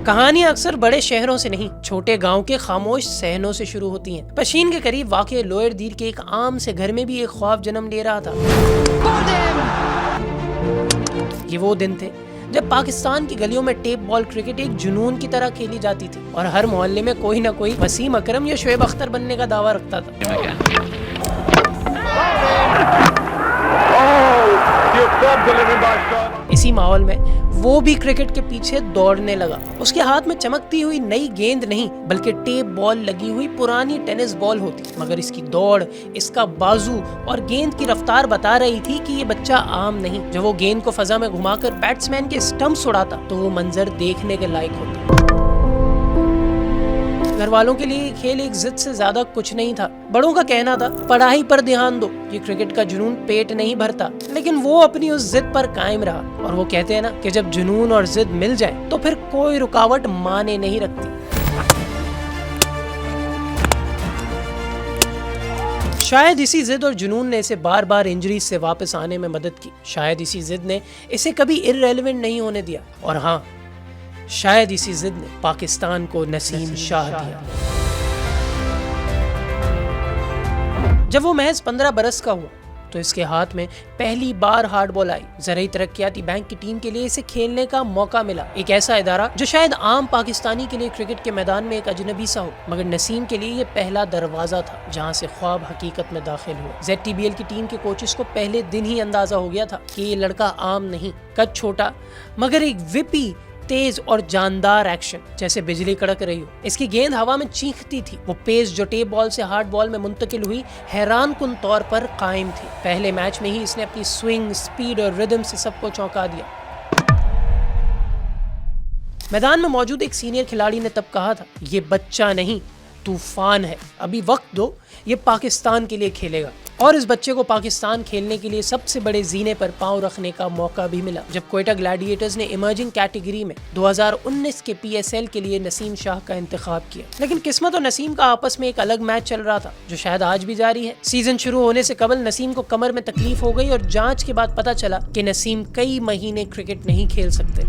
कहानियां अक्सर बड़े शहरों से नहीं, छोटे गांव के खामोश सहनों से शुरू होती हैं। पशीन के करीब वाक़े लोअर दीर के एक आम से घर में भी एक ख्वाब जन्म ले रहा था। ये वो दिन थे जब पाकिस्तान की गलियों में टेप बॉल क्रिकेट एक जुनून की तरह खेली जाती थी और हर मोहल्ले में कोई न कोई वसीम अकरम या शोएब अख्तर बनने का दावा रखता था। इसी माहौल में वो भी क्रिकेट के पीछे दौड़ने लगा। उसके हाथ में चमकती हुई नई गेंद नहीं बल्कि टेप बॉल लगी हुई पुरानी टेनिस बॉल होती, मगर इसकी दौड़, इसका बाजू और गेंद की रफ्तार बता रही थी कि ये बच्चा आम नहीं। जब वो गेंद को फजा में घुमाकर बैट्समैन के स्टंप्स उड़ाता तो वो मंजर देखने के लायक होता। घर वालों के लिए खेल एक जिद से ज्यादा कुछ नहीं था। बड़ों का कहना था पढ़ाई पर ध्यान दो, ये क्रिकेट का जुनून पेट नहीं भरता, लेकिन वो अपनी उस जिद पर कायम रहा। और वो कहते हैं ना कि जब जुनून और जिद मिल जाए तो फिर कोई रुकावट माने नहीं रखती। शायद इसी जिद और जुनून ने इसे बार बार इंजरी से वापस आने में मदद की। शायद इसी जिद ने इसे कभी इररेलेवेंट नहीं होने दिया। और हाँ, शायद इसी जिद ने पाकिस्तान को नसीम शाह दिया। जब वो महज 15 बरस का हुआ तो इसके हाथ में पहली बार हार्ड बॉल आई। ज़राई तरक्याती बैंक की टीम के लिए इसे खेलने का मौका मिला। एक ऐसा इदारा जो शायद आम पाकिस्तानी के लिए क्रिकेट के मैदान में एक अजनबी सा हो, मगर नसीम के लिए ये पहला दरवाजा था जहां से ख्वाब हकीकत में दाखिल हुआ। ZTBL की टीम के कोचेस को पहले दिन ही अंदाजा हो गया था कि ये लड़का आम नहीं, कद छोटा मगर एक विपी, तेज और जानदार एक्शन जैसे बिजली कड़क रही हो। इसकी गेंद हवा में चीखती थी। वो पेस जो टेप बॉल से हार्ड बॉल में मुंतकिल हुई हैरान कुन तौर पर कायम थी। पहले मैच में ही इसने अपनी स्विंग, स्पीड और रिदम से सबको चौंका दिया। मैदान में मौजूद एक सीनियर खिलाड़ी ने तब कहा था, ये बच्चा नहीं, तूफान है, अभी वक्त दो, ये पाकिस्तान के लिए खेलेगा। और इस बच्चे को पाकिस्तान खेलने के लिए सबसे बड़े जीने पर पांव रखने का मौका भी मिला जब क्वेटा ग्लैडिएटर्स ने इमर्जिंग कैटेगरी में 2019 के PSL के लिए नसीम शाह का इंतखाब किया। लेकिन किस्मत और नसीम का आपस में एक अलग मैच चल रहा था जो शायद आज भी जारी है। सीजन शुरू होने से कबल नसीम को कमर में तकलीफ हो गई और जांच के बाद पता चला कि नसीम कई महीने क्रिकेट नहीं खेल सकते।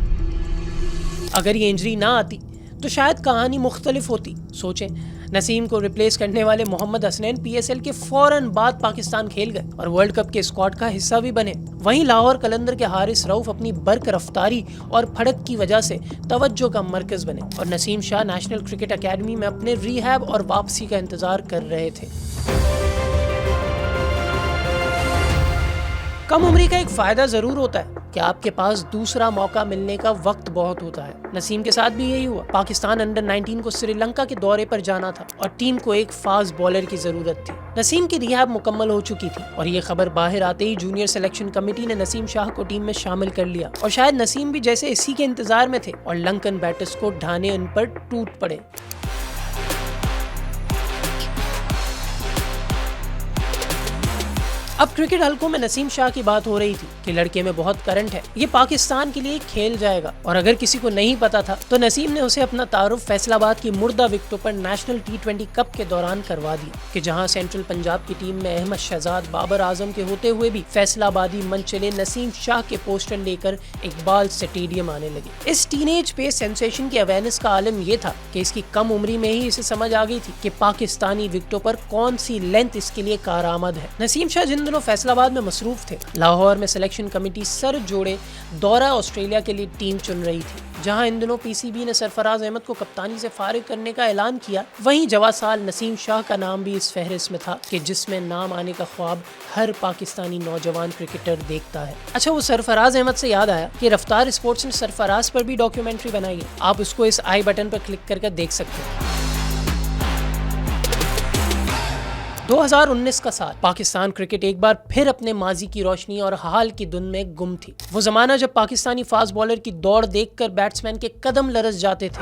अगर ये इंजरी ना आती तो शायद कहानी मुख्तलिफ होती। सोचें, नसीम को रिप्लेस करने वाले मोहम्मद हसनैन PSL के फौरन बाद पाकिस्तान खेल गए और वर्ल्ड कप के स्क्वाड का हिस्सा भी बने। वहीं लाहौर कलंदर के हारिस रऊफ अपनी बर्क रफ्तारी और फड़क की वजह से तवज्जो का मरकज बने और Naseem Shah national cricket academy में अपने रिहैब और वापसी का इंतजार कर रहे थे। कम उम्री का एक फायदा जरूर होता है कि आपके पास दूसरा मौका मिलने का वक्त बहुत होता है। नसीम के साथ भी यही हुआ। पाकिस्तान अंडर 19 को श्रीलंका के दौरे पर जाना था और टीम को एक फास्ट बॉलर की जरूरत थी। नसीम की रिहैब मुकम्मल हो चुकी थी और ये खबर बाहर आते ही जूनियर सिलेक्शन कमेटी ने नसीम शाह को टीम में शामिल कर लिया। और शायद नसीम भी जैसे इसी के इंतजार में थे और लंकन बैटर्स को ढाने उन पर टूट पड़े। अब क्रिकेट हलकों में नसीम शाह की बात हो रही थी कि लड़के में बहुत करंट है, ये पाकिस्तान के लिए खेल जाएगा। और अगर किसी को नहीं पता था तो नसीम ने उसे अपना तारुफ फैसलाबाद की मुर्दा विकेटों पर नेशनल T20 कप के दौरान करवा दिया कि जहां सेंट्रल पंजाब की टीम में अहमद शहजाद, बाबर आजम के होते हुए भी फैसलाबादी मन चले नसीम शाह के पोस्टर लेकर इकबाल स्टेडियम आने लगे। इस टीनेज पे सेंसेशन की अवेयरनेस का आलम यह था कि इसकी कम उम्री में ही इसे समझ आ गई थी कि पाकिस्तानी विकेटों पर कौन सी लेंथ इसके लिए कारआमद है। नसीम शाह जिन दिनों फैसलाबाद में मसरूफ थे, लाहौर में सिलेक्शन कमेटी सर जोड़े दौरा ऑस्ट्रेलिया के लिए टीम चुन रही थी। जहां इन दिनों PCB ने सरफराज अहमद को कप्तानी से फारिग करने का ऐलान किया, वहीं जवा साल नसीम शाह का नाम भी इस फहरिस्त में था कि जिसमें नाम आने का ख्वाब हर पाकिस्तानी नौजवान क्रिकेटर देखता है। अच्छा, वो सरफराज अहमद से याद आया कि रफ्तार स्पोर्ट्स ने सरफराज पर भी डॉक्यूमेंट्री बनाई है। आप उसको इस आई बटन पर क्लिक करके देख सकते हैं। 2019 का साल, पाकिस्तान क्रिकेट एक बार फिर अपने माजी की रोशनी और हाल की धुन में गुम थी। वो जमाना जब पाकिस्तानी फास्ट बॉलर की दौड़ देखकर बैट्समैन के कदम लरस जाते थे।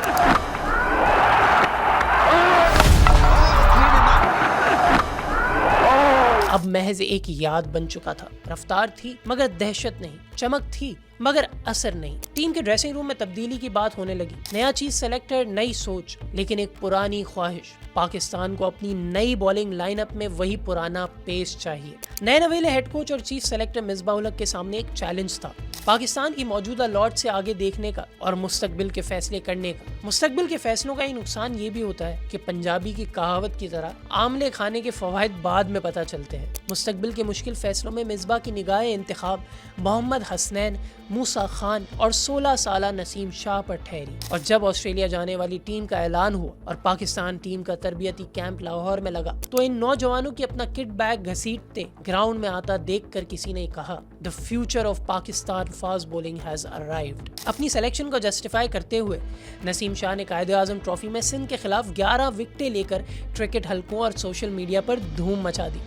अब महज एक याद बन चुका था। रफ्तार थी मगर दहशत नहीं, चमक थी मगर असर नहीं। टीम के ड्रेसिंग रूम में तब्दीली की बात होने लगी। नया चीफ सेलेक्टर, नई सोच, लेकिन एक पुरानी ख्वाहिश। पाकिस्तान को अपनी नई बॉलिंग लाइनअप में वही पुराना पेस चाहिए। नए नवेले हेड कोच और चीफ सेलेक्टर मिसबाह उल हक के सामने एक चैलेंज था, पाकिस्तान की मौजूदा लॉर्ड से आगे देखने का और मुस्तकबिल के फैसले करने का। मुस्तकबिल के फैसलों का ही नुकसान ये भी होता है कि पंजाबी की कहावत की तरह आमले खाने के फवायद बाद में पता चलते हैं। मुस्तकबिल के मुश्किल फैसलों में मिसबाह की निगाह इंतखाब मोहम्मद हसनैन, मूसा खान और 16 साला नसीम शाह पर ठहरी। और जब ऑस्ट्रेलिया जाने वाली टीम का ऐलान हुआ और पाकिस्तान टीम का तरबियती कैंप लाहौर में लगा, तो इन नौजवानों की अपना किट बैग घसीटते ग्राउंड में आता देखकर किसी ने कहा, the future of Pakistan fast bowling has arrived. अपनी सिलेक्शन को जस्टिफाई करते हुए नसीम शाह ने कायदे आजम ट्रॉफी में सिंध के खिलाफ 11 विकेटें लेकर क्रिकेट हलकों और सोशल मीडिया पर धूम मचा दी।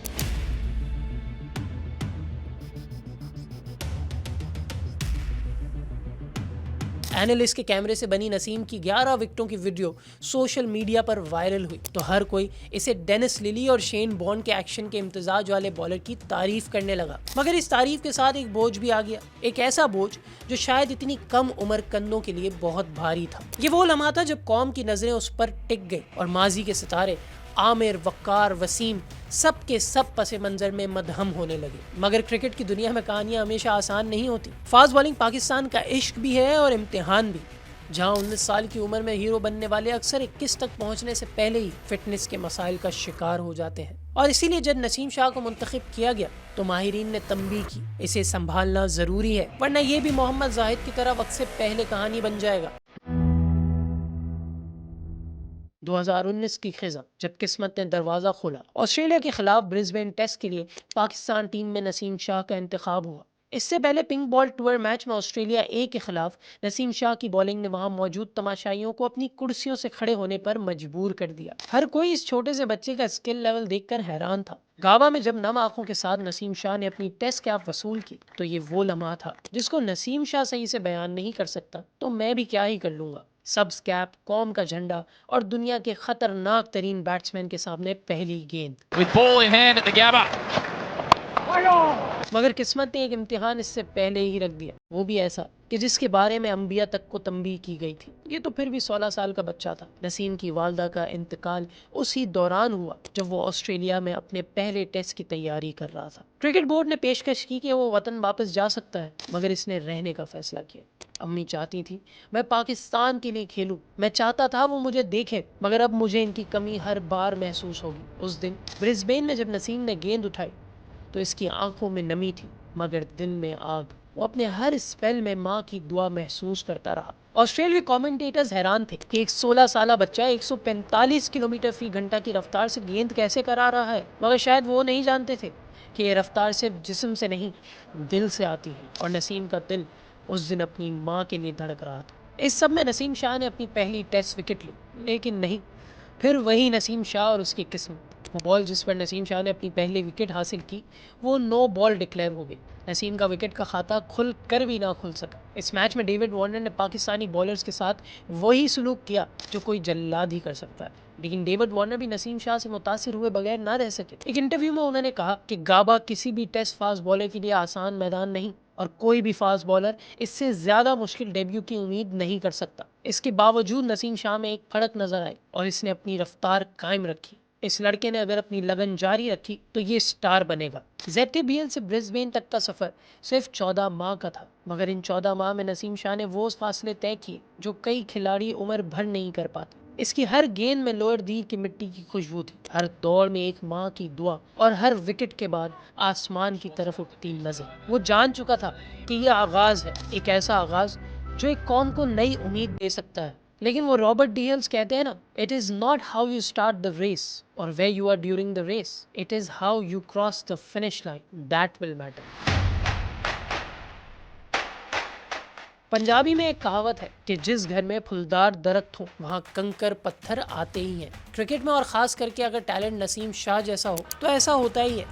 एनालिस्ट के कैमरे से बनी नसीम की 11 विकेटों की वीडियो सोशल मीडिया पर वायरल हुई तो हर कोई इसे डेनिस लिली और शेन बॉन्ड के एक्शन के इम्तिजाज वाले बॉलर की तारीफ करने लगा। मगर इस तारीफ के साथ एक बोझ भी आ गया, एक ऐसा बोझ जो शायद इतनी कम उम्र कंधों के लिए बहुत भारी था। ये वो लम्हा था जब कौम की नजरें उस पर टिक गई और माजी के सितारे आमिर, वक्कार, वसीम सब के सब पसे मंजर में मदहम होने लगे। मगर क्रिकेट की दुनिया में कहानियां हमेशा आसान नहीं होती। फास्ट बॉलिंग पाकिस्तान का इश्क भी है और इम्तिहान भी, जहां 19 साल की उम्र में हीरो बनने वाले अक्सर 21 तक पहुंचने से पहले ही फिटनेस के मसाइल का शिकार हो जाते हैं। और इसीलिए जब नसीम शाह को मुंतखब किया गया तो माहिरीन ने तंबीह की, इसे संभालना जरूरी है, वरना ये भी मोहम्मद जाहिद की तरह वक्त से पहले कहानी बन जाएगा। 2019 की खिज़ा जब किस्मत ने दरवाज़ा खोला, ऑस्ट्रेलिया के खिलाफ ब्रिस्बेन टेस्ट के लिए पाकिस्तान टीम में नसीम शाह का इंतखाब हुआ। इससे पहले पिंक बॉल टूर मैच में ऑस्ट्रेलिया ए के खिलाफ नसीम शाह की बॉलिंग ने वहां मौजूद तमाशाइयों को अपनी कुर्सियों से खड़े होने पर मजबूर कर दिया। हर कोई इस छोटे से बच्चे का स्किल लेवल देखकर हैरान था। गावा में जब नम आंखों के साथ नसीम शाह ने अपनी टेस्ट कैप वसूल की तो ये वो लम्हा था जिसको नसीम शाह सही से बयान नहीं कर सकता तो मैं भी क्या ही कर लूंगा। सब्स कैप, कौम का झंडा और दुनिया के खतरनाक तरीन बैट्समैन के सामने पहली गेंद। मगर किस्मत ने एक इम्तिहान इससे पहले ही रख दिया, वो भी ऐसा कि जिसके बारे में अंबिया तक को तंबीह की गई थी। ये तो फिर भी 16 साल का बच्चा था। नसीम की वालदा का इंतकाल उसी दौरान हुआ जब वो ऑस्ट्रेलिया में अपने पहले टेस्ट की तैयारी कर रहा था। क्रिकेट बोर्ड ने पेशकश की कि वो वतन वापस जा सकता है, मगर इसने रहने का फैसला किया। अम्मी चाहती थी मैं पाकिस्तान के लिए खेलूं, मैं चाहता था वो मुझे देखे, मगर अब मुझे इनकी कमी हर बार महसूस होगी। उस दिन ब्रिस्बेन में जब नसीम ने गेंद उठाई तो इसकी आंखों में नमी थी मगर दिल में आग। वो अपने हर स्पेल में माँ की दुआ महसूस करता रहा। ऑस्ट्रेलियाई कमेंटेटर्स हैरान थे कि एक 16 साला बच्चा 145 किलोमीटर फी घंटा की रफ्तार से गेंद कैसे करा रहा है, मगर शायद वो नहीं जानते थे कि ये रफ्तार सिर्फ जिस्म से नहीं दिल से आती है। और नसीम का दिल उस दिन अपनी माँ के लिए धड़क रहा था। इस सब में नसीम शाह ने अपनी पहली टेस्ट विकेट ली, लेकिन नहीं, फिर वही नसीम शाह और उसकी किस्मत। वो बॉल जिस पर नसीम शाह ने अपनी पहली विकेट हासिल की वो नो बॉल डिक्लेयर हो गई। नसीम का विकेट का खाता खुल कर भी ना खुल सका। इस मैच में डेविड वार्नर ने पाकिस्तानी बॉलर्स के साथ वही सलूक किया जो कोई जल्लाद ही कर सकता है, लेकिन डेविड वार्नर भी नसीम शाह से मुतासिर हुए बगैर ना रह सके। एक इंटरव्यू में उन्होंने कहा कि गाबा किसी भी टेस्ट फास्ट बॉलर के लिए आसान मैदान नहीं और कोई भी फास्ट बॉलर इससे ज्यादा मुश्किल डेब्यू की उम्मीद नहीं कर सकता। इसके बावजूद नसीम शाह में एक फर्क नजर आई और इसने अपनी रफ्तार कायम रखी। इस लड़के ने अगर अपनी लगन जारी रखी तो ये स्टार बनेगा। ZTBL से ब्रिस्बेन तक का सफर सिर्फ 14 माह का था, मगर इन 14 माह में नसीम शाह ने वो फासले तय किए जो कई खिलाड़ी उम्र भर नहीं कर पाते। इसकी हर गेंद में लोअर दीर की मिट्टी की खुशबू थी, हर दौड़ में एक माँ की दुआ और हर विकेट के बाद आसमान की तरफ उठती नजर। वो जान चुका था कि यह आगाज है, एक ऐसा आगाज जो एक कौम को नई उम्मीद दे सकता है। लेकिन वो रॉबर्ट डीहल्स कहते हैं ना, it is not how you start the race और where you are during the race, it is how you cross the finish line that will matter. Punjabi में एक कहावत है कि जिस घर में फूलदार दरख्त हो वहाँ कंकर पत्थर आते ही हैं। क्रिकेट में और खास करके अगर टैलेंट नसीम शाह जैसा हो तो ऐसा होता ही है।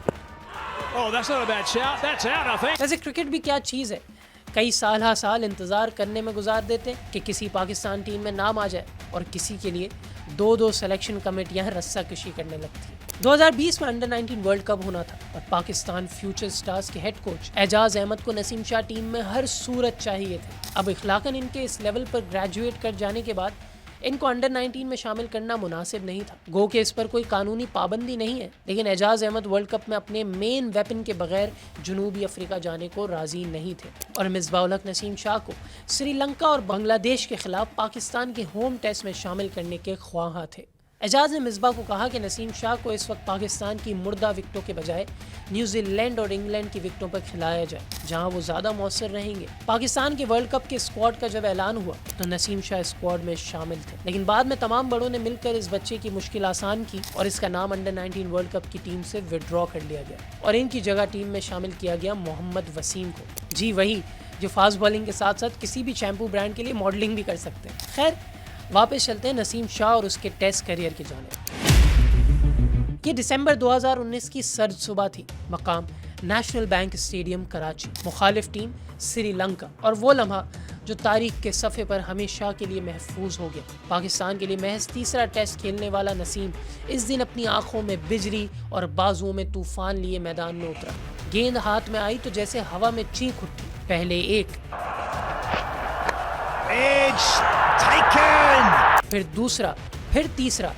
वैसे क्रिकेट भी क्या चीज़ है, कई साल इंतजार करने में गुजार देते हैं कि किसी पाकिस्तान टीम में नाम आ जाए और किसी के लिए 2-2 सिलेक्शन कमेटियां रस्साकशी करने लगती हैं। 2020 में अंडर 19 वर्ल्ड कप होना था और पाकिस्तान फ्यूचर स्टार्स के हेड कोच एजाज अहमद को नसीम शाह टीम में हर सूरत चाहिए थे। अब इखलाकन इनके इस लेवल पर ग्रेजुएट कर जाने के बाद इनको अंडर 19 में शामिल करना मुनासिब नहीं था। गो के इस पर कोई कानूनी पाबंदी नहीं है, लेकिन एजाज अहमद वर्ल्ड कप में अपने मेन वेपन के बगैर जनूबी अफ्रीका जाने को राजी नहीं थे और मिसबाह-उल-हक नसीम शाह को श्रीलंका और बांग्लादेश के खिलाफ पाकिस्तान के होम टेस्ट में शामिल करने के ख्वाहा थे। एजाज ने मिसबाह को कहा कि नसीम शाह को इस वक्त पाकिस्तान की मुर्दा विकेटों के बजाय न्यूजीलैंड और इंग्लैंड की विकेटों पर खिलाया जाए, जहां वो ज्यादा मौसर रहेंगे। पाकिस्तान के वर्ल्ड कप के स्क्वाड का जब ऐलान हुआ तो नसीम शाह स्क्वाड में शामिल थे, लेकिन बाद में तमाम बड़ों ने मिलकर इस बच्चे की मुश्किल आसान की और इसका नाम अंडर 19 वर्ल्ड कप की टीम से विड्रॉ कर लिया गया और इनकी जगह टीम में शामिल किया गया मोहम्मद वसीम को। जी वही जो फास्ट बॉलिंग के साथ साथ किसी भी शैम्पू ब्रांड के लिए मॉडलिंग भी कर सकते हैं। खैर वापस चलते हैं नसीम शाह और उसके टेस्ट करियर की जानिब। ये दिसंबर 2019 की सर्द सुबह थी। मकाम नेशनल बैंक स्टेडियम कराची, मुखालिफ टीम श्रीलंका और वो लम्हा जो तारीख के सफ़े पर हमेशा के लिए महफूज हो गया। पाकिस्तान के लिए महज तीसरा टेस्ट खेलने वाला नसीम इस दिन अपनी आंखों में बिजली और बाजुओं में तूफान लिए मैदान में उतरा। गेंद हाथ में आई तो जैसे हवा में चीख उठी। पहले एक, फिर दूसरा, फिर तीसरा।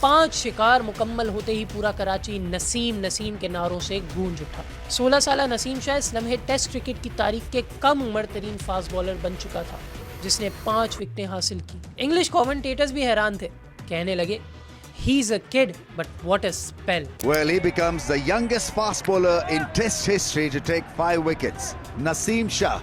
पांच शिकार मुकम्मल होते ही पूरा कराची नसीम नसीम के नारों से गूंज उठा। 16 साला नसीम शाह इस लम्हे टेस्ट क्रिकेट की तारीख के कम उम्र तरीन फास्ट बॉलर बन चुका था, जिसने 5 विकेटें हासिल की। इंग्लिश कमेंटेटर्स भी हैरान थे, कहने लगे he's a kid but what a spell. Well, he becomes the youngest fast bowler in test history to take 5 wickets. Naseem Shah.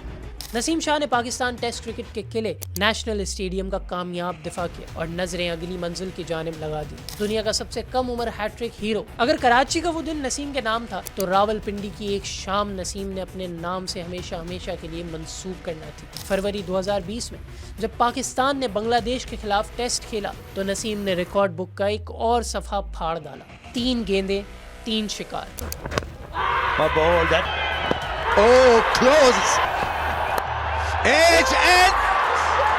Naseem Shah ने पाकिस्तान टेस्ट क्रिकेट के किले नेशनल स्टेडियम का कामयाब दिफा किया और नजरें अगली मंजिल की जानिब लगा दी। दुनिया का सबसे कम उम्र हैट्रिक हीरो। अगर कराची का वो दिन नसीम के नाम था तो रावलपिंडी की एक शाम नसीम ने अपने नाम से हमेशा हमेशा के लिए मंसूब करना थी। फरवरी 2020 में जब पाकिस्तान ने बांग्लादेश के खिलाफ टेस्ट खेला तो नसीम ने रिकॉर्ड बुक का एक और सफा फाड़ डाला। 3 गेंदें, 3 शिकार। Edge and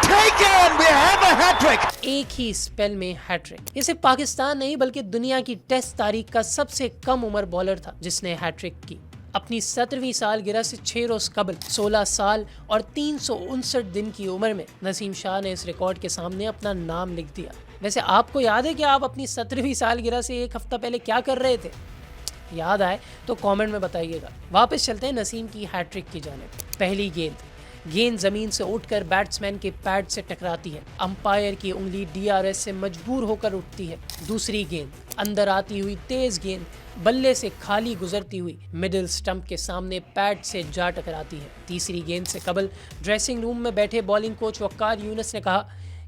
taken. We have a hat-trick. एक ही स्पेल में हैट्रिक। ये सिर्फ पाकिस्तान नहीं बल्कि दुनिया की टेस्ट तारीख का सबसे कम उम्र बॉलर था जिसने हैट्रिक की। अपनी 17वीं सालगिरह से 6 रोज कबल 16 साल और 359 दिन की उम्र में नसीम शाह ने इस रिकॉर्ड के सामने अपना नाम लिख दिया। वैसे आपको याद है कि आप अपनी 17वीं सालगिरह से एक हफ्ता पहले क्या कर रहे थे? याद आए तो कमेंट में बताइएगा। वापस चलते हैं नसीम की हैट्रिक की जानिब। पहली गेंद जमीन से उठकर बैट्समैन के पैड से टकराती है। अंपायर की उंगली DRS से मजबूर होकर उठती है। दूसरी गेंद अंदर आती हुई तेज गेंद बल्ले से खाली गुजरती हुई मिडिल स्टंप के सामने पैड से जा टकराती है। तीसरी गेंद से कबल ड्रेसिंग रूम में बैठे बॉलिंग कोच वक्कार यूनुस ने कहा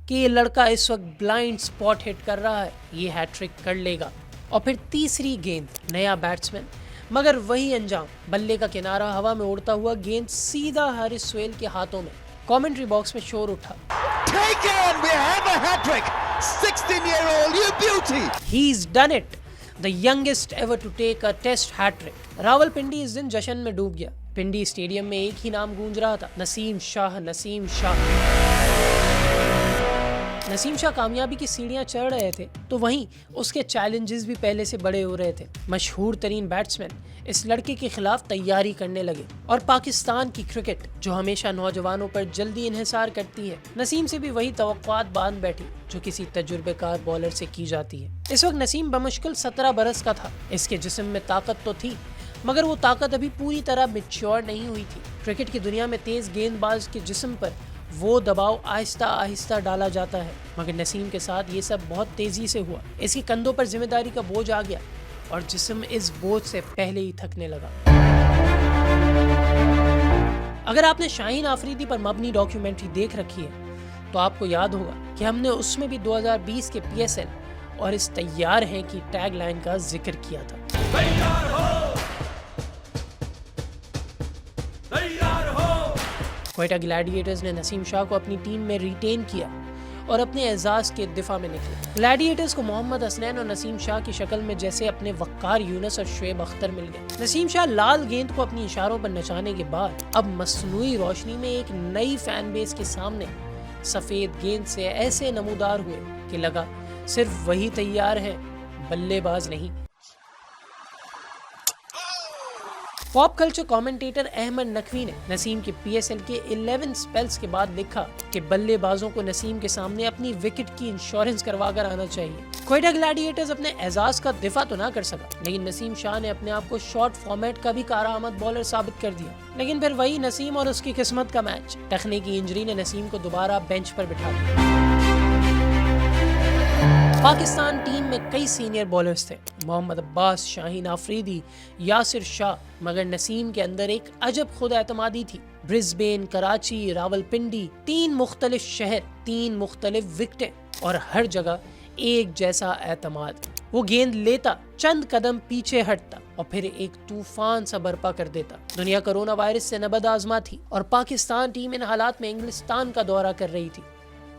कि ये लड़का इस वक्त ब्लाइंड स्पॉट हिट कर रहा है, ये हैट्रिक कर लेगा। और फिर तीसरी गेंद, नया बैट्समैन मगर वही अंजाम, बल्ले का किनारा हवा में उड़ता हुआ गेंद सीधा हारिस सोहेल के हाथों में। कमेंट्री बॉक्स में शोर उठा, Taken. We have a hat-trick. 16-year-old, you beauty. He's done it. The youngest ever to take a test hat-trick. Rawalpindi इस दिन जश्न में डूब गया। पिंडी स्टेडियम में एक ही नाम गूंज रहा था, नसीम शाह, नसीम शाह। नसीम शाह कामयाबी की सीढ़ियां चढ़ रहे थे तो वहीं उसके चैलेंजेस भी पहले से बड़े हो रहे थे। मशहूर तरीन बैट्समैन इस लड़के के खिलाफ तैयारी करने लगे और पाकिस्तान की क्रिकेट जो हमेशा नौजवानों पर जल्दी इन्हिसार करती है, नसीम से भी वही तवक्कुआत बांध बैठी जो किसी तजुर्बेकार बॉलर से की जाती है। इस वक्त नसीम बमुश्किल 17 बरस का था। इसके जिस्म में ताकत तो थी मगर वो ताकत अभी पूरी तरह मैच्योर नहीं हुई थी। क्रिकेट की दुनिया में तेज गेंदबाज के जिस्म पर वो दबाव आहिस्ता आहिस्ता डाला जाता है, मगर नसीम के साथ ये सब बहुत तेजी से हुआ। इसके कंधों पर जिम्मेदारी का बोझ आ गया और जिस्म इस बोझ से पहले ही थकने लगा। अगर आपने शाहीन आफरीदी पर मबनी डॉक्यूमेंट्री देख रखी है तो आपको याद होगा कि हमने उसमें भी 2020 के PSL और इस तैयार हैं की टैग लाइन का जिक्र किया था। क्वेटा ग्लैडिएटर्स ने नसीम शाह को अपनी टीम में रिटेन किया और अपने एजाज के दिफा में निकले। ग्लैडिएटर्स को मोहम्मद हसनैन और नसीम शाह की शक्ल में जैसे अपने वक्कार यूनुस और शुएब अख्तर मिल गए। नसीम शाह लाल गेंद को अपनी इशारों पर नचाने के बाद अब मसनूई रोशनी में एक नई फैन बेस के सामने सफेद गेंद से ऐसे नमूदार हुए कि लगा सिर्फ वही तैयार है, बल्लेबाज नहीं। Pop culture commentator Ahmed Naqvi ने नसीम के पीएसएल के 11 स्पेल्स के बाद लिखा कि बल्लेबाजों को नसीम के सामने अपनी विकेट की इंश्योरेंस करवा कर आना चाहिए। क्वेटा ग्लैडिएटर्स अपने एजाज का दिफा तो ना कर सका, लेकिन नसीम शाह ने अपने आप को शॉर्ट फॉर्मेट का भी कारआमद बॉलर साबित कर दिया। लेकिन फिर वही नसीम और उसकी किस्मत का मैच। टखने की इंजरी ने नसीम को दोबारा बेंच पर बिठा दिया। पाकिस्तान टीम में कई सीनियर बॉलर्स थे, मोहम्मद अब्बास, शाहीन आफरीदी, यासिर शाह, मगर नसीम के अंदर एक अजब खुद एतमादी थी। ब्रिस्बेन, कराची, रावलपिंडी, 3 मुख्तलिफ शहर, 3 मुख्तलिफ विकेटें और हर जगह एक जैसा एतमाद। वो गेंद लेता, चंद कदम पीछे हटता और फिर एक तूफान सा बर्पा कर देता। दुनिया कोरोना वायरस से नबद आजमा थी और पाकिस्तान टीम इन हालात में इंग्लिस्तान का दौरा कर रही थी।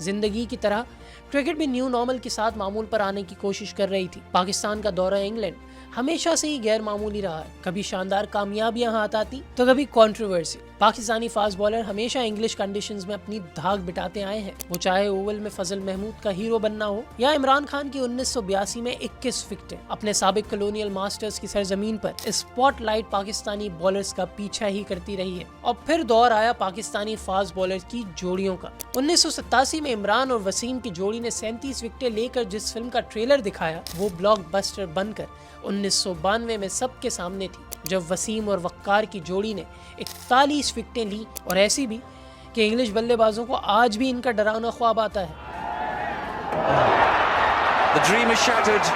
जिंदगी की तरह क्रिकेट भी न्यू नॉर्मल के साथ मामूल पर आने की कोशिश कर रही थी। पाकिस्तान का दौरा इंग्लैंड हमेशा से ही गैर मामूली रहा है। कभी शानदार कामयाबियां हाथ आती तो कभी कंट्रोवर्सी। पाकिस्तानी फास्ट बॉलर हमेशा इंग्लिश कंडीशंस में अपनी धाक बिठाते आए हैं, वो चाहे ओवल में फजल महमूद का हीरो बनना हो या इमरान खान की 1982 में 21 विकेटें। अपने साबिक कॉलोनियल मास्टर्स की सरजमीन पर स्पॉटलाइट पाकिस्तानी बॉलर्स का पीछा ही करती रही है। और फिर दौर आया पाकिस्तानी फास्ट बॉलर की जोड़ियों का। 1987 में इमरान और वसीम की जोड़ी ने 37 विकेटें लेकर जिस फिल्म का ट्रेलर दिखाया वो ब्लॉकबस्टर बनकर 1992 में सबके सामने थी, जब वसीम और वक्कार की जोड़ी ने 41 विकेटें ली और ऐसी भी कि इंग्लिश बल्लेबाजों को आज भी इनका डरावना ख्वाब आता है। The dream is shattered.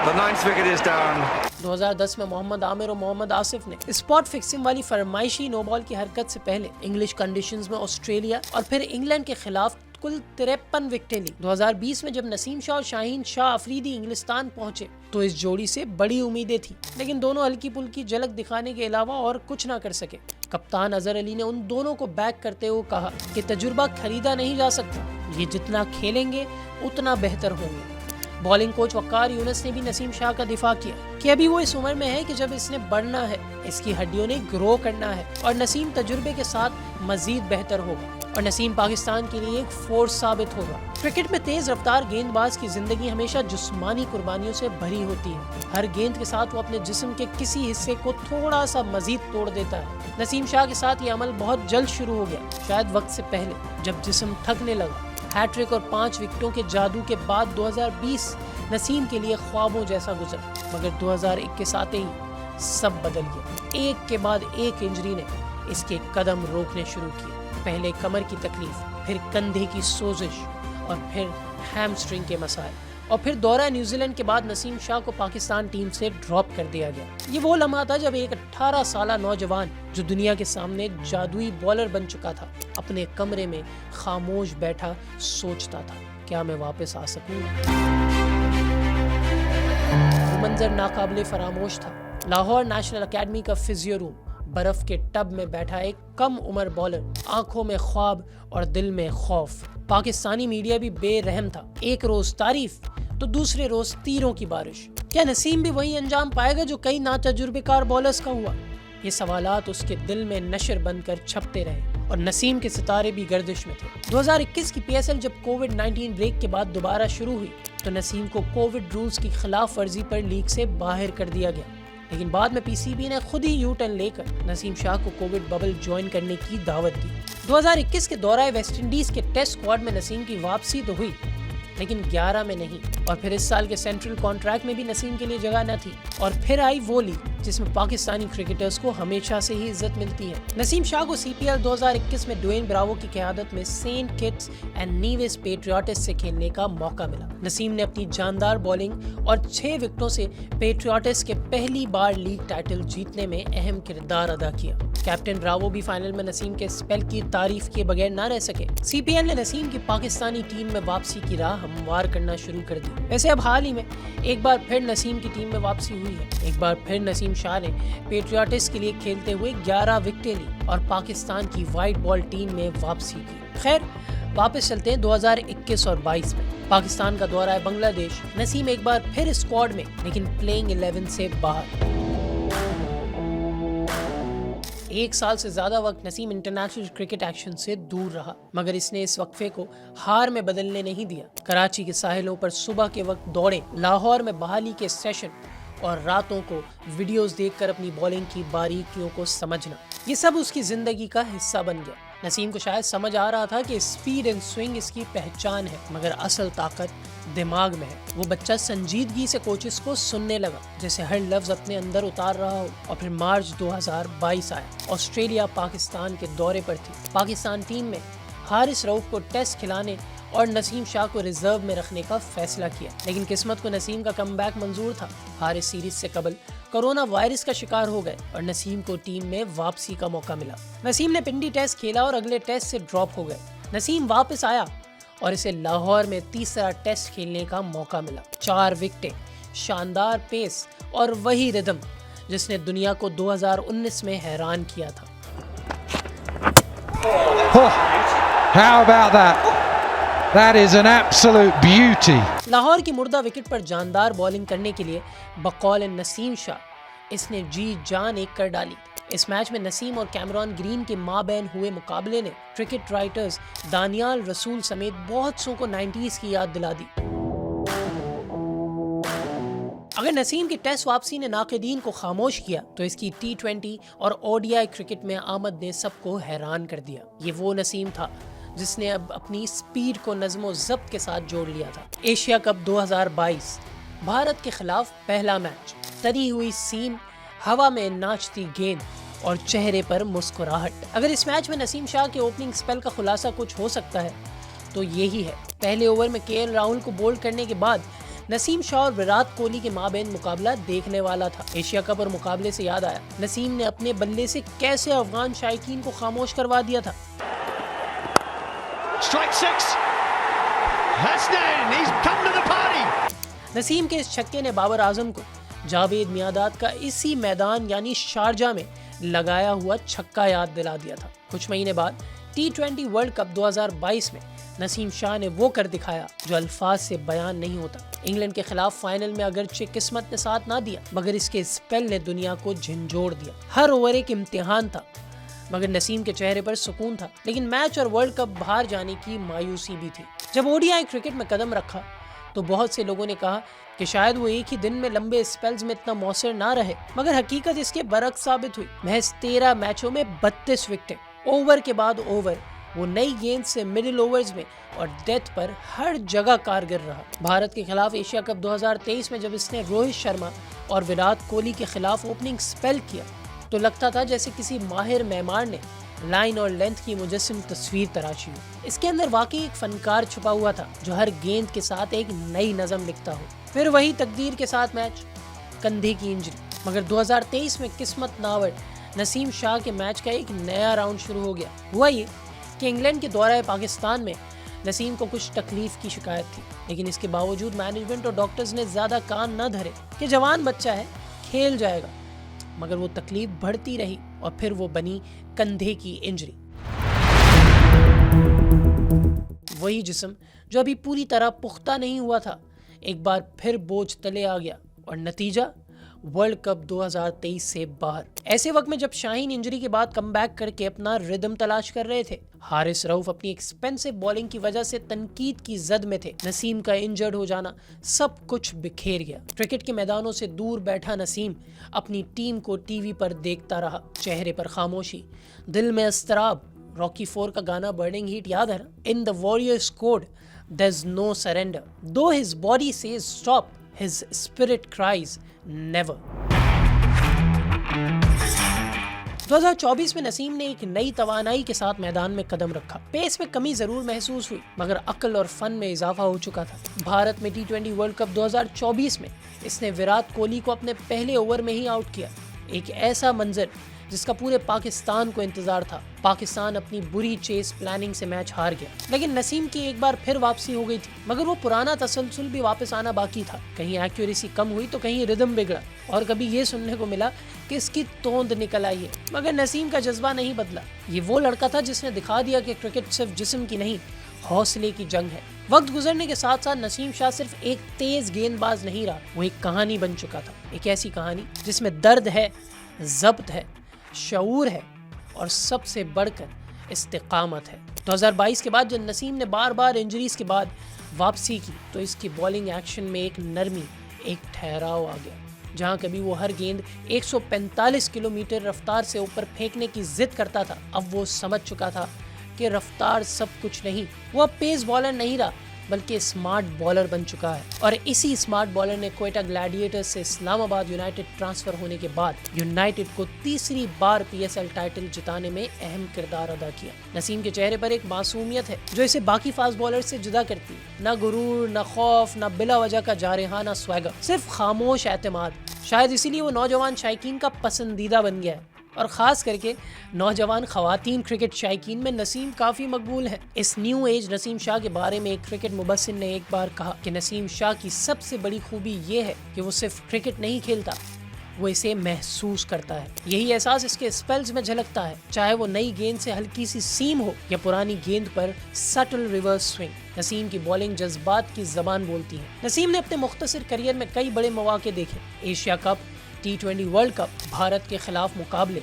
The 9th wicket is down. 2010 में मोहम्मद आमिर और मोहम्मद आसिफ ने स्पॉट फिक्सिंग वाली फरमाइशी नो बॉल की हरकत से पहले इंग्लिश कंडीशंस में ऑस्ट्रेलिया और फिर इंग्लैंड के खिलाफ कुल 53 विकेटें ली। 2020 में जब नसीम शाह और शाहीन शाह अफरीदी इंग्लिस्तान पहुंचे तो इस जोड़ी से बड़ी उम्मीदें थी, लेकिन दोनों हल्की पुल्की झलक दिखाने के अलावा और कुछ ना कर सके। कप्तान अजहर अली ने उन दोनों को बैक करते हुए कहा कि तजुर्बा खरीदा नहीं जा सकता, ये जितना खेलेंगे उतना बेहतर होंगे। बॉलिंग कोच वक्कार यूनुस ने भी नसीम शाह का दिफा किया कि अभी वो इस उम्र में है कि जब इसने बढ़ना है, इसकी हड्डियों ने ग्रो करना है और नसीम तजुर्बे के साथ मजीद बेहतर होगा और नसीम पाकिस्तान के लिए एक फोर्स साबित होगा। क्रिकेट में तेज रफ्तार गेंदबाज की जिंदगी हमेशा जिस्मानी कुर्बानियों से भरी होती है। हर गेंद के साथ वो अपने जिस्म के किसी हिस्से को थोड़ा सा मजीद तोड़ देता है। नसीम शाह के साथ ये अमल बहुत जल्द शुरू हो गया, शायद वक्त से पहले, जब जिस्म थकने लगा। हैट्रिक और 5 विकेटों के जादू के बाद 2020 नसीम के लिए ख्वाबों जैसा गुजरा, मगर 2021 आते ही सब बदल गया। एक के बाद एक इंजरी ने इसके कदम रोकने शुरू किए। पहले कमर की तकलीफ, फिर कंधे की सोजिश और फिर हैमस्ट्रिंग के मसाइल और फिर दौरा न्यूजीलैंड के बाद नसीम शाह को पाकिस्तान टीम से ड्रॉप कर दिया गया। ये वो लम्हा था जब एक 18 साला नौजवान जो दुनिया के सामने जादुई बॉलर बन चुका था, अपने कमरे में खामोश बैठा सोचता था, क्या मैं वापस आ सकूंगा? वो मंजर नाकाबिले फरामोश था। लाहौर नेशनल अकेडमी का फिजियो रूम, बर्फ के टब में बैठा एक कम उम्र बॉलर, आंखों में ख्वाब और दिल में खौफ। पाकिस्तानी मीडिया भी बेरहम था, एक रोज तारीफ तो दूसरे रोज तीरों की बारिश। क्या नसीम भी वही अंजाम पाएगा जो कई नातजुर्बेकार बॉलर्स का हुआ? ये सवालात उसके दिल में नशर बनकर छपते रहे और नसीम के सितारे भी गर्दिश में थे। 2021 की पीएसएल जब कोविड-19 ब्रेक के बाद दोबारा शुरू हुई तो नसीम को कोविड रूल्स की खिलाफ वर्जी पर लीग से बाहर कर दिया गया, लेकिन बाद में पीसीबी ने खुद ही यू टर्न लेकर नसीम शाह को कोविड बबल ज्वाइन करने की दावत दी। 2021 के दौरान वेस्टइंडीज के टेस्ट स्क्वाड में नसीम की वापसी तो हुई, लेकिन 11 में नहीं। और फिर इस साल के सेंट्रल कॉन्ट्रैक्ट में भी नसीम के लिए जगह न थी। और फिर आई वो लीग जिसमें पाकिस्तानी क्रिकेटर्स को हमेशा से ही इज्जत मिलती है। नसीम शाह को सीपीएल 2021 में ड्वेन ब्रावो की क़यादत में सेंट किट्स एंड नीवेस पेट्रियाटिस से खेलने का मौका मिला। नसीम ने अपनी जानदार बॉलिंग और 6 विकेटों से पेट्रियाटिस के पहली बार लीग टाइटल जीतने में अहम किरदार अदा किया। कैप्टन ब्रावो भी फाइनल में नसीम के स्पेल की तारीफ किए बगैर न रह सके। सीपीएल ने नसीम की पाकिस्तानी टीम में वापसी की राह हमवार करना शुरू कर दी। वैसे अब हाल ही में एक बार फिर नसीम की टीम में वापसी हुई है। एक बार फिर नसीम शाह ने पेट्रियाटिस के लिए खेलते हुए 11 विकेटें ली और पाकिस्तान की व्हाइट बॉल टीम में वापसी की। खैर, वापस चलते हैं 2021 और 22 में। पाकिस्तान का दौरा है बांग्लादेश। नसीम एक बार फिर स्क्वाड में, लेकिन प्लेइंग 11 से बाहर। 1 साल से ज्यादा वक्त नसीम इंटरनेशनल क्रिकेट एक्शन से दूर रहा, मगर इसने इस वक्फे को हार में बदलने नहीं दिया। कराची के साहिलों पर सुबह के वक्त दौड़े, लाहौर में बहाली के सेशन और रातों को वीडियोस देखकर अपनी बॉलिंग की बारीकियों को समझना, ये सब उसकी जिंदगी का हिस्सा बन गया। नसीम को शायद समझ आ रहा था कि स्पीड एंड स्विंग इसकी पहचान है, मगर असल ताकत दिमाग में है। वो बच्चा संजीदगी से कोचेस को सुनने लगा, जैसे हर लफ्ज अपने अंदर उतार रहा हो। और फिर मार्च 2022 आया। ऑस्ट्रेलिया पाकिस्तान के दौरे पर थी। पाकिस्तान टीम में हारिस रऊफ को टेस्ट खिलाने और नसीम शाह को रिजर्व में रखने का फैसला किया, लेकिन किस्मत को नसीम का कमबैक मंजूर था। हारिस सीरीज से कबल कोरोना वायरस का शिकार हो गए और नसीम को टीम में वापसी का मौका मिला। नसीम ने पिंडी टेस्ट खेला और अगले टेस्ट से ड्रॉप हो गए। नसीम वापस आया और इसे लाहौर में तीसरा टेस्ट खेलने का मौका मिला। 4 विकेटें, शानदार पेस और वही रिदम जिसने दुनिया को 2019 में हैरान किया था। How about that? That is an absolute beauty. Lahore की मुर्दा विकेट पर जानदार बॉलिंग करने के लिए बकौल नसीम शाह इसने जी जान एक कर डाली। इस मैच में नसीम और कैमरॉन ग्रीन के माबैन हुए मुकाबले ने क्रिकेट राइटर्स दानियाल रसूल समेत बहुत सौ को 90s की याद दिला दी। अगर नसीम की टेस्ट वापसी ने नाक़िदीन को खामोश किया, तो इसकी T20 और ODI क्रिकेट में आमद ने सबको हैरान कर दिया। ये वो नसीम था जिसने अब अपनी स्पीड को नज़्मो ज़ब्त के साथ जोड़ लिया था। एशिया कप 2022 भारत के खिलाफ पहला मैच, तरी हुई सीन, हवा में नाचती गेंद और चेहरे पर मुस्कुराहट। अगर इस मैच में नसीम शाह के ओपनिंग स्पेल का खुलासा कुछ हो सकता है तो यही है। पहले ओवर में KL राहुल को बोल्ड करने के बाद नसीम शाह और विराट कोहली के माबैन मुकाबला देखने वाला था। एशिया कप और मुकाबले से याद आया, नसीम ने अपने बल्ले से कैसे अफगान शायकीन को खामोश करवा दिया था। Strike 6. Hasnain, he's come to the party. Naseem के इस छक्के ने बाबर आजम को जावेद मियादाद का इसी मैदान यानी शारजा में लगाया हुआ छक्का याद दिला दिया था। कुछ महीने बाद T20 वर्ल्ड कप 2022 में नसीम शाह ने वो कर दिखाया जो अल्फाज से बयान नहीं होता। इंग्लैंड के खिलाफ फाइनल में अगरचे किस्मत ने साथ ना दिया, मगर इसके स्पेल ने दुनिया को झंझोड़ दिया। हर ओवर एक इम्तिहान था, मगर नसीम के चेहरे पर सुकून था। लेकिन मैच और वर्ल्ड कप बाहर जाने की मायूसी भी थी। जब ODI क्रिकेट में कदम रखा तो बहुत से लोगों ने कहा कि शायद वो एक ही दिन में लंबे स्पेल्स में इतना मौसर ना रहे, मगर हकीकत इसके बरक्स साबित हुई। महज 13 मैचों में 32 विकेटें, ओवर के बाद ओवर, वो नई गेंद से मिडिल ओवर्स में और डेथ पर हर जगह कारगर रहा। भारत के खिलाफ एशिया कप 2023 में जब इसने रोहित शर्मा और विराट कोहली के खिलाफ ओपनिंग स्पेल किया तो लगता था जैसे किसी माहिर मेहमान ने लाइन और लेंथ की मुजस्सिम तस्वीर तराशी हो। इसके अंदर वाकई एक फनकार छुपा हुआ था जो हर गेंद के साथ एक नई नज़म लिखता हो। फिर वही तकदीर के साथ मैच, कंधे की इंजरी, मगर 2023 में किस्मत नावर नसीम शाह के मैच का एक नया राउंड शुरू हो गया। हुआ ये कि इंग्लैंड के दौरे पाकिस्तान में नसीम को कुछ तकलीफ की शिकायत थी, लेकिन इसके बावजूद मैनेजमेंट और डॉक्टर्स ने ज़्यादा कान न धरे कि जवान बच्चा है, खेल जाएगा, मगर वो तकलीफ बढ़ती रही और फिर वो बनी कंधे की इंजरी। वही जिस्म जो अभी पूरी तरह पुख्ता नहीं हुआ था, एक बार फिर बोझ तले आ गया और नतीजा वर्ल्ड कप 2023 से बाहर। ऐसे वक्त में जब शाहीन इंजरी के बाद कमबैक करके अपना रिदम तलाश कर रहे थे, हारिस रऊफ अपनी एक्सपेंसिव बॉलिंग की वजह से तनकीद की जद में थे, नसीम का इंजर्ड हो जाना सब कुछ बिखेर गया। क्रिकेट के मैदानों से दूर बैठा नसीम अपनी टीम को टीवी पर देखता रहा, चेहरे पर खामोशी, दिल में अस्तराब। रॉकी 4 का गाना बर्निंग हीट याद है ना? In the warriors code there is no surrender, though his body says stop, his spirit cries never. 2024 में नसीम ने एक नई तवानाई के साथ मैदान में कदम रखा। पेस में कमी जरूर महसूस हुई, मगर अक्ल और फन में इजाफा हो चुका था। भारत में T20 वर्ल्ड कप 2024 में इसने विराट कोहली को अपने पहले ओवर में ही आउट किया। एक ऐसा मंजर जिसका पूरे पाकिस्तान को इंतजार था। पाकिस्तान अपनी बुरी चेस प्लानिंग से मैच हार गया, लेकिन नसीम की एक बार फिर वापसी हो गई थी, मगर वो पुराना तसलसल भी वापस आना बाकी था। कहीं एक्यूरेसी कम हुई तो कहीं रिदम बिगड़ा, और कभी ये सुनने को मिला कि इसकी तोंद निकल आई है, मगर नसीम का जज्बा नहीं बदला। ये वो लड़का था जिसने दिखा दिया कि क्रिकेट सिर्फ जिस्म की नहीं, हौसले की जंग है। वक्त गुजरने के साथ साथ नसीम शाह सिर्फ एक तेज गेंदबाज नहीं रहा, वो एक कहानी बन चुका था। एक ऐसी कहानी जिसमें दर्द है, जब्त है, शऊर है और सबसे बढ़कर इस्तिकामत है। 2022 के बाद जब नसीम ने बार बार इंजरीज के बाद वापसी की तो इसकी बॉलिंग एक्शन में एक नरमी, एक ठहराव आ गया। जहां कभी वो हर गेंद 145 किलोमीटर रफ्तार से ऊपर फेंकने की जिद करता था, अब वो समझ चुका था कि रफ्तार सब कुछ नहीं। वो अब पेस बॉलर नहीं रहा बल्कि स्मार्ट बॉलर बन चुका है। और इसी स्मार्ट बॉलर ने क्वेटा ग्लैडिएटर्स से इस्लामाबाद यूनाइटेड ट्रांसफर होने के बाद यूनाइटेड को तीसरी बार PSL टाइटल जिताने में अहम किरदार अदा किया। नसीम के चेहरे पर एक मासूमियत है जो इसे बाकी फास्ट बॉलर से जुदा करती है। न गुरूर, न खौफ, न बिला वजह का जारहाना स्वैगर, सिर्फ खामोश एतमाद। शायद इसीलिए वो नौजवान शायकीन का पसंदीदा बन गया है और खास करके नौजवान खवातीन क्रिकेट शायकीन में नसीम काफ़ी मकबूल है। इस न्यू एज नसीम शाह के बारे में एक क्रिकेट मुबस्सिर ने एक बार कहा कि नसीम शाह की सबसे बड़ी खूबी ये है कि वो सिर्फ क्रिकेट नहीं खेलता, वो इसे महसूस करता है। यही एहसास इसके स्पेल्स में झलकता है, चाहे वो नई गेंद से हल्की सी सीम हो या पुरानी गेंद पर सटल रिवर्स स्विंग। नसीम की बॉलिंग जज्बात की जबान बोलती है। नसीम ने अपने मुख्तसर करियर में कई बड़े मौके देखे, Asia cup, T20 world cup, Bharat के खिलाफ मुकाबले,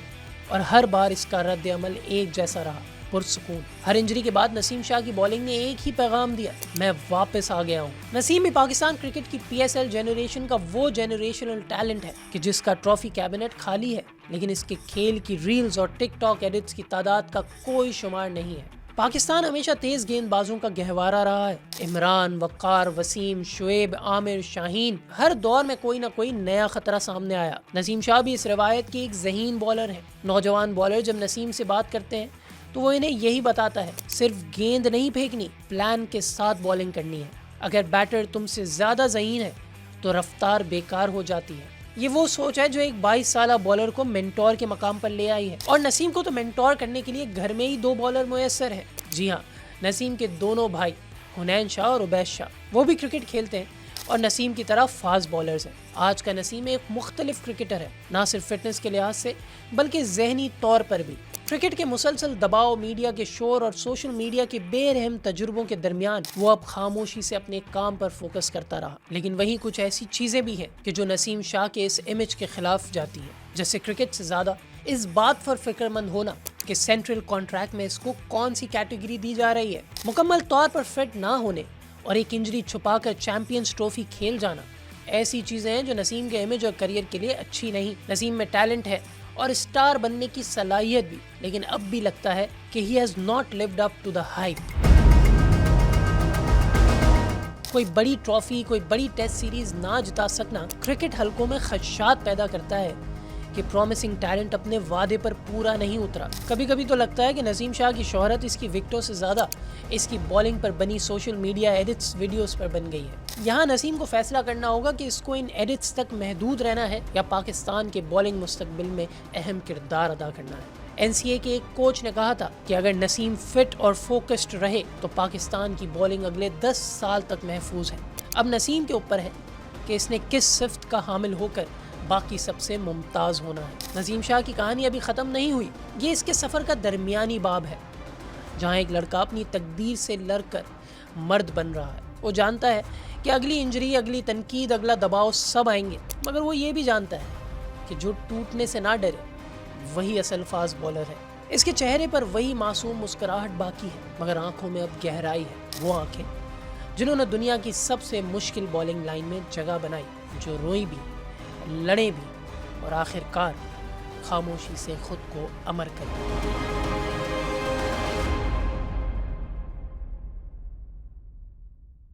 और हर बार इसका रद्द अमल एक जैसा रहा, पुरसुकून। हर इंजरी के बाद नसीम शाह की बॉलिंग ने एक ही पैगाम दिया, मैं वापस आ गया हूँ। नसीम भी पाकिस्तान क्रिकेट की PSL जनरेशन का वो जनरेशनल टैलेंट है कि जिसका ट्रॉफी कैबिनेट खाली है, लेकिन इसके खेल की रील्स और टिकटॉक एडिट्स की तादाद का कोई शुमार नहीं है। पाकिस्तान हमेशा तेज गेंदबाजों का गहवारा रहा है। इमरान, वक़ार, वसीम, शुएब, आमिर, शाहीन, हर दौर में कोई ना कोई नया खतरा सामने आया। नसीम शाह भी इस रवायत की एक ज़हीन बॉलर है। नौजवान बॉलर जब नसीम से बात करते हैं तो वो इन्हें यही बताता है, सिर्फ गेंद नहीं फेंकनी, प्लान के साथ बॉलिंग करनी है। अगर बैटर तुमसे ज़्यादा ज़हीन है तो रफ्तार बेकार हो जाती है। ये वो सोच है जो एक 22 साला बॉलर को मेंटोर के मकाम पर ले आई है। और नसीम को तो मेंटोर करने के लिए घर में ही 2 बॉलर मुयस्सर हैं। जी हाँ, नसीम के दोनों भाई हुनैन शाह और उबैश शाह, वो भी क्रिकेट खेलते हैं और नसीम की तरह फास्ट बॉलर्स हैं। आज का नसीम एक मुख्तलिफ क्रिकेटर है, ना सिर्फ फिटनेस के लिहाज से बल्कि जहनी तौर पर भी। क्रिकेट के मुसलसल दबाव, मीडिया के शोर और सोशल मीडिया के बेरहम तजुर्बों के दरमियान वो अब खामोशी से अपने काम पर फोकस करता रहा। लेकिन वहीं कुछ ऐसी चीजें भी हैं कि जो नसीम शाह के इस इमेज के खिलाफ जाती है, जैसे क्रिकेट से ज्यादा इस बात पर फिक्रमंद होना कि सेंट्रल कॉन्ट्रैक्ट में इसको कौन सी कैटेगरी दी जा रही है। मुकम्मल तौर पर फिट ना होने और एक इंजरी छुपाकर चैंपियंस ट्रॉफी खेल जाना, ऐसी चीजें हैं जो नसीम के इमेज और करियर के लिए अच्छी नहीं। नसीम में टैलेंट है और स्टार बनने की सलाहियत भी, लेकिन अब भी लगता है कि he has not lived up to the hype. कोई बड़ी ट्रॉफी, कोई बड़ी टेस्ट सीरीज ना जिता सकना क्रिकेट हलकों में खदशात पैदा करता है कि प्रॉमिसिंग टैलेंट अपने वादे पर पूरा नहीं उतरा। कभी कभी तो लगता है कि नसीम शाह की शोहरत इसकी विकेटों से ज्यादा इसकी बॉलिंग पर बनी सोशल मीडिया एडिट्स, वीडियोस पर बन गई है। यहाँ नसीम को फैसला करना होगा कि इसको इन एडिट्स तक महदूद रहना है या पाकिस्तान के बॉलिंग मुस्तकबिल में अहम किरदार अदा करना है। NCA के एक कोच ने कहा था कि अगर नसीम फिट और फोकस्ड रहे तो पाकिस्तान की बॉलिंग अगले 10 साल तक महफूज है। अब नसीम के ऊपर है कि इसने किस सिफ्त का हामिल होकर बाकी सबसे मुमताज़ होना है। नसीम शाह की कहानी अभी ख़त्म नहीं हुई, ये इसके सफ़र का दरमियानी बाब है, जहाँ एक लड़का अपनी तकदीर से लड़कर मर्द बन रहा है। वो जानता है कि अगली इंजरी, अगली तनकीद, अगला दबाव सब आएंगे, मगर वो ये भी जानता है कि जो टूटने से ना डरे वही असल फास्ट बॉलर है। इसके चेहरे पर वही मासूम मुस्कुराहट बाकी है, मगर आंखों में अब गहराई है। वो आंखें जिन्होंने दुनिया की सबसे मुश्किल बॉलिंग लाइन में जगह बनाई, जो रोई भी, लड़े भी और आखिरकार खामोशी से खुद को अमर कर दी।